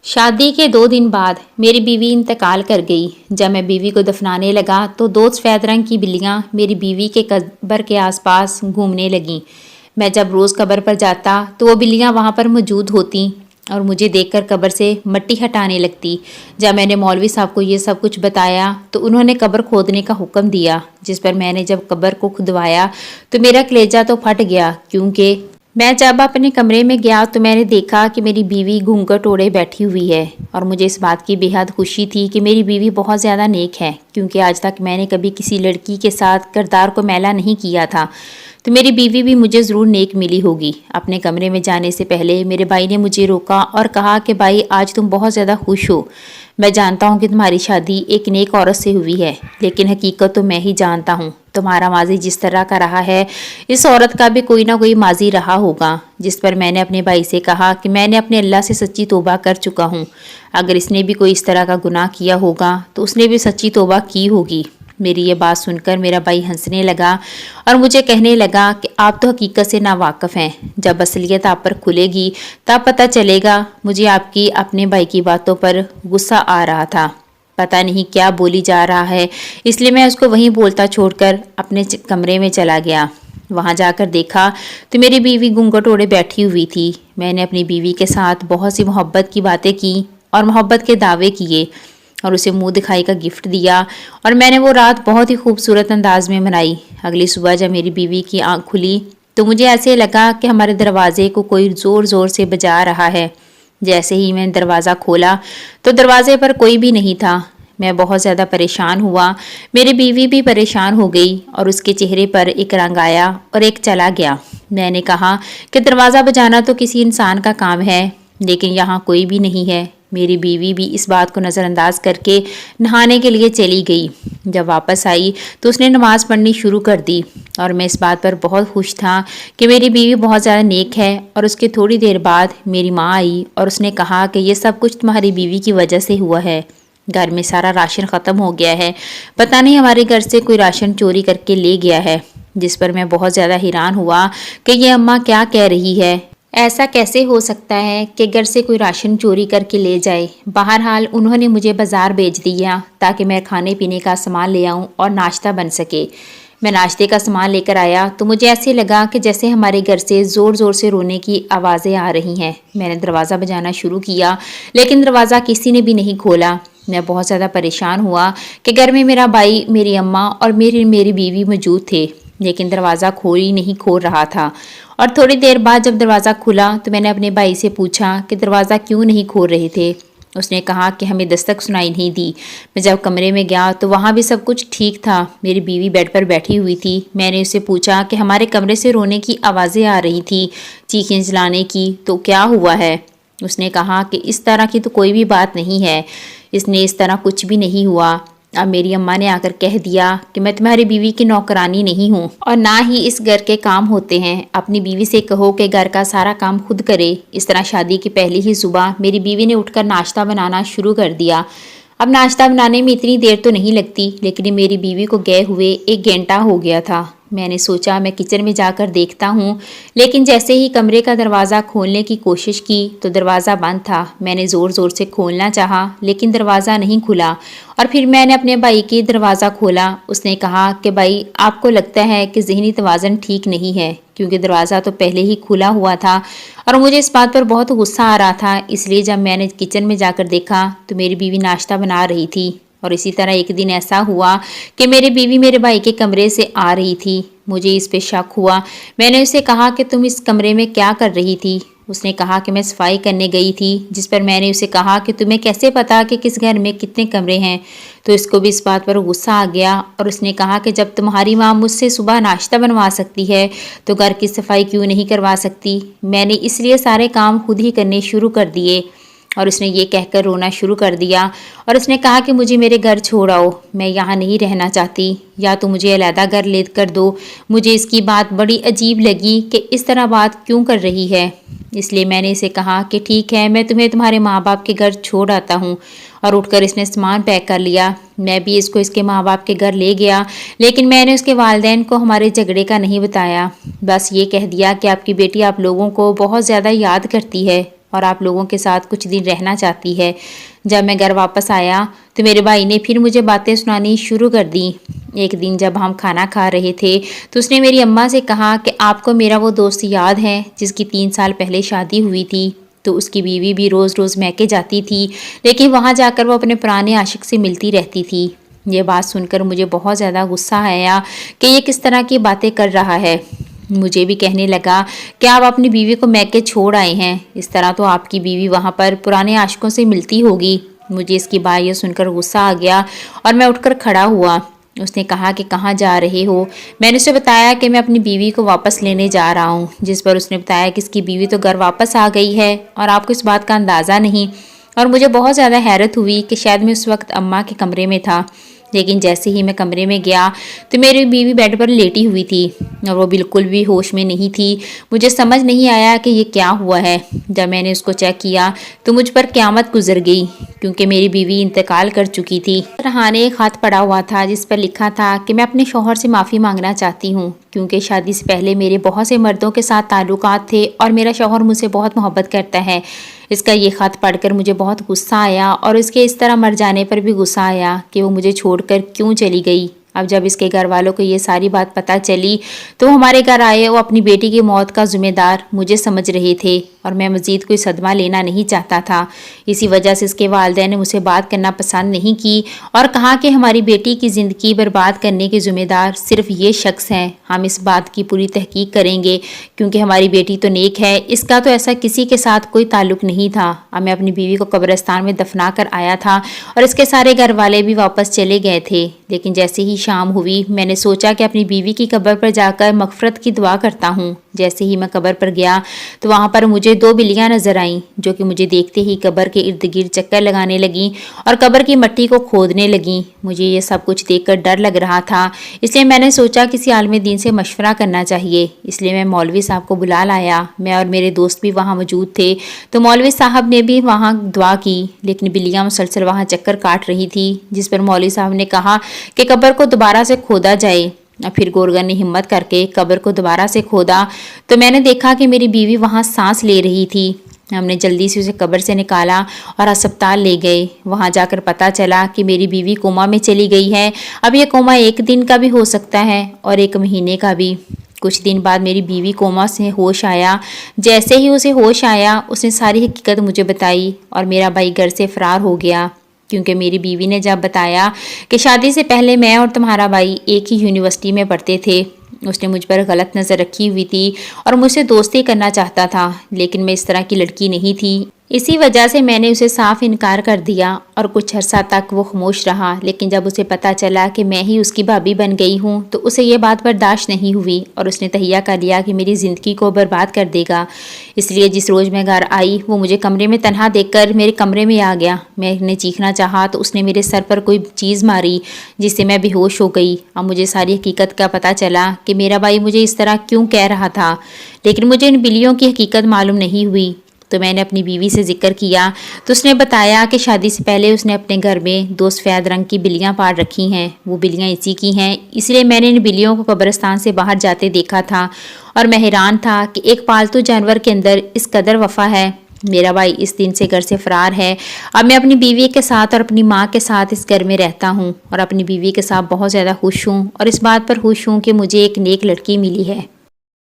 شادی کے 2 دن بعد میری بیوی انتقال کر گئی۔ جب میں بیوی کو دفنانے لگا تو 2 سفید رنگ کی بلیاں میری بیوی کے قبر کے آس پاس گھومنے لگیں۔ میں جب روز قبر پر جاتا تو وہ بلیاں وہاں پر موجود ہوتیں اور مجھے دیکھ کر قبر سے مٹی ہٹانے لگتی۔ جب میں نے مولوی صاحب کو یہ سب کچھ بتایا تو انہوں نے قبر کھودنے کا حکم دیا، جس پر میں نے جب قبر کو کھدوایا تو میرا کلیجہ تو پھٹ گیا، کیونکہ میں جب اپنے کمرے میں گیا تو میں نے دیکھا کہ میری بیوی گھونگھٹ اوڑھے بیٹھی ہوئی ہے، اور مجھے اس بات کی بے حد خوشی تھی کہ میری بیوی بہت زیادہ نیک ہے، کیونکہ آج تک میں نے کبھی کسی لڑکی کے ساتھ کردار کو میلا نہیں کیا تھا، تو میری بیوی بھی مجھے ضرور نیک ملی ہوگی۔ اپنے کمرے میں جانے سے پہلے میرے بھائی نے مجھے روکا اور کہا کہ بھائی، آج تم بہت زیادہ خوش ہو۔ میں جانتا ہوں کہ تمہاری شادی ایک نیک عورت سے ہوئی ہے، لیکن حقیقت تو میں ہی جانتا ہوں۔ تمہارا ماضی جس طرح کا رہا ہے، اس عورت کا بھی کوئی نہ کوئی ماضی رہا ہوگا۔ جس پر میں نے اپنے بھائی سے کہا کہ میں نے اپنے اللہ سے سچی توبہ کر چکا ہوں، اگر اس نے بھی کوئی اس طرح کا گناہ کیا ہوگا تو اس نے بھی سچی توبہ کی ہوگی۔ میری یہ بات سن کر میرا بھائی ہنسنے لگا اور مجھے کہنے لگا کہ آپ تو حقیقت سے ناواقف ہیں، جب اصلیت آپ پر کھلے گی تب پتہ چلے گا۔ مجھے آپ کی اپنے بھائی کی باتوں پر غصہ آ رہا تھا، پتہ نہیں کیا بولی جا رہا ہے، اس لیے میں اس کو وہیں بولتا چھوڑ کر اپنے کمرے میں چلا گیا۔ وہاں جا کر دیکھا تو میری بیوی گھونگھٹ اوڑھے بیٹھی ہوئی تھی۔ میں نے اپنی بیوی کے ساتھ بہت سی محبت کی باتیں کی اور محبت کے دعوے کیے اور اسے منہ دکھائی کا گفٹ دیا، اور میں نے وہ رات بہت ہی خوبصورت انداز میں منائی۔ اگلی صبح جب میری بیوی کی آنکھ کھلی تو مجھے ایسے لگا کہ ہمارے دروازے کو کوئی زور زور سے بجا رہا ہے۔ جیسے ہی میں نے دروازہ کھولا تو دروازے پر کوئی بھی نہیں تھا۔ میں بہت زیادہ پریشان ہوا، میری بیوی بھی پریشان ہو گئی اور اس کے چہرے پر ایک رنگ آیا اور ایک چلا گیا۔ میں نے کہا کہ دروازہ بجانا تو کسی انسان کا کام ہے، لیکن یہاں کوئی بھی نہیں ہے۔ میری بیوی بھی اس بات کو نظر انداز کر کے نہانے کے لیے چلی گئی۔ جب واپس آئی تو اس نے نماز پڑھنی شروع کر دی، اور میں اس بات پر بہت خوش تھا کہ میری بیوی بہت زیادہ نیک ہے۔ اور اس کے تھوڑی دیر بعد میری ماں آئی اور اس نے کہا کہ یہ سب کچھ تمہاری بیوی کی وجہ سے ہوا ہے، گھر میں سارا راشن ختم ہو گیا ہے، پتہ نہیں ہمارے گھر سے کوئی راشن چوری کر کے لے گیا ہے۔ جس پر میں بہت زیادہ حیران ہوا کہ یہ اماں کیا کہہ رہی ہے، ایسا کیسے ہو سکتا ہے کہ گھر سے کوئی راشن چوری کر کے لے جائے۔ بہرحال انہوں نے مجھے بازار بھیج دیا تاکہ میں کھانے پینے کا سامان لے آؤں اور ناشتہ بن سکے۔ میں ناشتے کا سامان لے کر آیا تو مجھے ایسے لگا کہ جیسے ہمارے گھر سے زور زور سے رونے کی آوازیں آ رہی ہیں۔ میں نے دروازہ بجانا شروع کیا، لیکن دروازہ کسی نے بھی نہیں کھولا۔ میں بہت زیادہ پریشان ہوا کہ گھر میں میرا بھائی، میری اماں اور میری بیوی موجود تھے، لیکن دروازہ نہیں کھول رہا تھا۔ اور تھوڑی دیر بعد جب دروازہ کھلا تو میں نے اپنے بھائی سے پوچھا کہ دروازہ کیوں نہیں کھول رہے تھے۔ اس نے کہا کہ ہمیں دستک سنائی نہیں دی۔ میں جب کمرے میں گیا تو وہاں بھی سب کچھ ٹھیک تھا، میری بیوی بیڈ پر بیٹھی ہوئی تھی۔ میں نے اسے پوچھا کہ ہمارے کمرے سے رونے کی آوازیں آ رہی تھی، چیخیں چلانے کی، تو کیا ہوا ہے؟ اس نے کہا کہ اس طرح کی تو کوئی بھی بات نہیں ہے، اس طرح کچھ بھی نہیں ہوا۔ اب میری اماں نے آ کر کہہ دیا کہ میں تمہاری بیوی کی نوکرانی نہیں ہوں اور نہ ہی اس گھر کے کام ہوتے ہیں، اپنی بیوی سے کہو کہ گھر کا سارا کام خود کرے۔ اس طرح شادی کی پہلی ہی صبح میری بیوی نے اٹھ کر ناشتہ بنانا شروع کر دیا۔ اب ناشتہ بنانے میں اتنی دیر تو نہیں لگتی، لیکن میری بیوی کو گئے ہوئے 1 گھنٹہ ہو گیا تھا۔ میں نے سوچا میں کچن میں جا کر دیکھتا ہوں، لیکن جیسے ہی کمرے کا دروازہ کھولنے کی کوشش کی تو دروازہ بند تھا۔ میں نے زور زور سے کھولنا چاہا لیکن دروازہ نہیں کھلا، اور پھر میں نے اپنے بھائی کی دروازہ کھولا۔ اس نے کہا کہ بھائی، آپ کو لگتا ہے کہ ذہنی توازن ٹھیک نہیں ہے، کیونکہ دروازہ تو پہلے ہی کھلا ہوا تھا، اور مجھے اس بات پر بہت غصہ آ رہا تھا۔ اس لیے جب میں نے کچن میں جا کر دیکھا تو میری بیوی ناشتہ بنا رہی تھی، اور اسی طرح ایک دن ایسا ہوا کہ میری بیوی میرے بھائی کے کمرے سے آ رہی تھی۔ مجھے اس پہ شک ہوا۔ میں نے اسے کہا کہ تم اس کمرے میں کیا کر رہی تھی؟ اس نے کہا کہ میں صفائی کرنے گئی تھی، جس پر میں نے اسے کہا کہ تمہیں کیسے پتا کہ کس گھر میں کتنے کمرے ہیں؟ تو اس کو بھی اس بات پر غصہ آ گیا، اور اس نے کہا کہ جب تمہاری ماں مجھ سے صبح ناشتہ بنوا سکتی ہے تو گھر کی صفائی کیوں نہیں کروا سکتی؟ میں نے اس لیے سارے کام خود ہی کرنے شروع کر دیے۔ اور اس نے یہ کہہ کر رونا شروع کر دیا، اور اس نے کہا کہ مجھے میرے گھر چھوڑ آؤ، میں یہاں نہیں رہنا چاہتی، یا تو مجھے علیحدہ گھر لے کر دو۔ مجھے اس کی بات بڑی عجیب لگی کہ اس طرح بات کیوں کر رہی ہے، اس لیے میں نے اسے کہا کہ ٹھیک ہے، میں تمہیں تمہارے ماں باپ کے گھر چھوڑ آتا ہوں۔ اور اٹھ کر اس نے سامان پیک کر لیا۔ میں بھی اس کو اس کے ماں باپ کے گھر لے گیا، لیکن میں نے اس کے والدین کو ہمارے جھگڑے کا نہیں بتایا، بس یہ کہہ دیا کہ آپ کی بیٹی آپ لوگوں کو بہت زیادہ یاد کرتی ہے، اور آپ لوگوں کے ساتھ کچھ دن رہنا چاہتی ہے۔ جب میں گھر واپس آیا تو میرے بھائی نے پھر مجھے باتیں سنانی شروع کر دیں۔ ایک دن جب ہم کھانا کھا رہے تھے تو اس نے میری اماں سے کہا کہ آپ کو میرا وہ دوست یاد ہے جس کی 3 سال پہلے شادی ہوئی تھی؟ تو اس کی بیوی بھی روز روز میکے جاتی تھی، لیکن وہاں جا کر وہ اپنے پرانے عاشق سے ملتی رہتی تھی۔ یہ بات سن کر مجھے بہت زیادہ غصہ آیا کہ یہ کس طرح کی باتیں کر رہا ہے۔ مجھے بھی کہنے لگا کہ آپ اپنی بیوی کو میکے چھوڑ آئے ہیں، اس طرح تو آپ کی بیوی وہاں پر پرانے عاشقوں سے ملتی ہوگی۔ مجھے اس کی بات یہ سن کر غصہ آ گیا اور میں اٹھ کر کھڑا ہوا۔ اس نے کہا کہ کہاں جا رہے ہو؟ میں نے اسے بتایا کہ میں اپنی بیوی کو واپس لینے جا رہا ہوں، جس پر اس نے بتایا کہ اس کی بیوی تو گھر واپس آ گئی ہے اور آپ کو اس بات کا اندازہ نہیں۔ اور مجھے بہت زیادہ حیرت ہوئی کہ شاید میں اس وقت اماں کے کمرے میں تھا، لیکن جیسے ہی میں کمرے میں گیا تو میری بیوی بیڈ پر لیٹی ہوئی تھی اور وہ بالکل بھی ہوش میں نہیں تھی۔ مجھے سمجھ نہیں آیا کہ یہ کیا ہوا ہے۔ جب میں نے اس کو چیک کیا تو مجھ پر قیامت گزر گئی، کیونکہ میری بیوی انتقال کر چکی تھی۔ رہانے ایک خط پڑا ہوا تھا جس پر لکھا تھا کہ میں اپنے شوہر سے معافی مانگنا چاہتی ہوں، کیونکہ شادی سے پہلے میرے بہت سے مردوں کے ساتھ تعلقات تھے اور میرا شوہر مجھ سے بہت محبت کرتا ہے۔ اس کا یہ خط پڑھ کر مجھے بہت غصہ آیا اور اس کے اس طرح مر جانے پر بھی غصہ آیا کہ وہ مجھے چھوڑ کر کیوں چلی گئی۔ اب جب اس کے گھر والوں کو یہ ساری بات پتہ چلی تو وہ ہمارے گھر آئے۔ وہ اپنی بیٹی کی موت کا ذمہ دار مجھے سمجھ رہے تھے اور میں مزید کوئی صدمہ لینا نہیں چاہتا تھا۔ اسی وجہ سے اس کے والدین نے مجھ سے بات کرنا پسند نہیں کی اور کہا کہ ہماری بیٹی کی زندگی برباد کرنے کے ذمہ دار صرف یہ شخص ہیں۔ ہم اس بات کی پوری تحقیق کریں گے، کیونکہ ہماری بیٹی تو نیک ہے، اس کا تو ایسا کسی کے ساتھ کوئی تعلق نہیں تھا۔ اب میں اپنی بیوی کو قبرستان میں دفنا کر آیا تھا اور اس کے سارے گھر والے بھی واپس چلے گئے تھے، لیکن جیسے ہی شام ہوئی میں نے سوچا کہ اپنی بیوی کی قبر پر جا کر مغفرت کی دعا کرتا ہوں۔ جیسے ہی میں قبر پر گیا تو وہاں پر مجھے 2 بلیاں نظر آئیں، جو کہ مجھے دیکھتے ہی قبر کے ارد گرد چکر لگانے لگیں اور قبر کی مٹی کو کھودنے لگیں۔ مجھے یہ سب کچھ دیکھ کر ڈر لگ رہا تھا، اس لیے میں نے سوچا کسی عالم دین سے مشورہ کرنا چاہیے، اس لیے میں مولوی صاحب کو بلا لایا۔ میں اور میرے دوست بھی وہاں موجود تھے، تو مولوی صاحب نے بھی وہاں دعا کی، لیکن بلیاں مسلسل وہاں چکر کاٹ رہی تھی، جس پر مولوی صاحب نے کہا کہ قبر کو دوبارہ سے کھودا جائے۔ اور پھر گورگن نے ہمت کر کے قبر کو دوبارہ سے کھودا تو میں نے دیکھا کہ میری بیوی وہاں سانس لے رہی تھی۔ ہم نے جلدی سے اسے قبر سے نکالا اور ہسپتال لے گئے۔ وہاں جا کر پتہ چلا کہ میری بیوی کوما میں چلی گئی ہے۔ اب یہ کوما 1 دن کا بھی ہو سکتا ہے اور 1 مہینے کا بھی۔ کچھ دن بعد میری بیوی کوما سے ہوش آیا۔ جیسے ہی اسے ہوش آیا اس نے ساری حقیقت مجھے بتائی اور میرا بھائی گھر سے فرار ہو گیا، کیونکہ میری بیوی نے جب بتایا کہ شادی سے پہلے میں اور تمہارا بھائی ایک ہی یونیورسٹی میں پڑھتے تھے، اس نے مجھ پر غلط نظر رکھی ہوئی تھی اور مجھ سے دوستی کرنا چاہتا تھا، لیکن میں اس طرح کی لڑکی نہیں تھی۔ اسی وجہ سے میں نے اسے صاف انکار کر دیا اور کچھ عرصہ تک وہ خاموش رہا، لیکن جب اسے پتہ چلا کہ میں ہی اس کی بھابھی بن گئی ہوں تو اسے یہ بات برداشت نہیں ہوئی اور اس نے تہیہ کر لیا کہ میری زندگی کو برباد کر دے گا۔ اس لیے جس روز میں گھر آئی وہ مجھے کمرے میں تنہا دیکھ کر میرے کمرے میں آ گیا۔ میں نے چیخنا چاہا تو اس نے میرے سر پر کوئی چیز ماری جس سے میں بے ہوش ہو گئی۔ اب مجھے ساری حقیقت کا پتہ چلا کہ میرا بھائی مجھے اس طرح کیوں کہہ رہا تھا، لیکن مجھے ان بلیوں کی حقیقت معلوم نہیں ہوئی۔ تو میں نے اپنی بیوی سے ذکر کیا تو اس نے بتایا کہ شادی سے پہلے اس نے اپنے گھر میں 2 سفید رنگ کی بلیاں پال رکھی ہیں، وہ بلیاں اسی کی ہیں، اس لیے میں نے ان بلیوں کو قبرستان سے باہر جاتے دیکھا تھا اور میں حیران تھا کہ ایک پالتو جانور کے اندر اس قدر وفا ہے۔ میرا بھائی اس دن سے گھر سے فرار ہے۔ اب میں اپنی بیوی کے ساتھ اور اپنی ماں کے ساتھ اس گھر میں رہتا ہوں اور اپنی بیوی کے ساتھ بہت زیادہ خوش ہوں اور اس بات پر خوش ہوں کہ مجھے ایک نیک لڑکی ملی ہے۔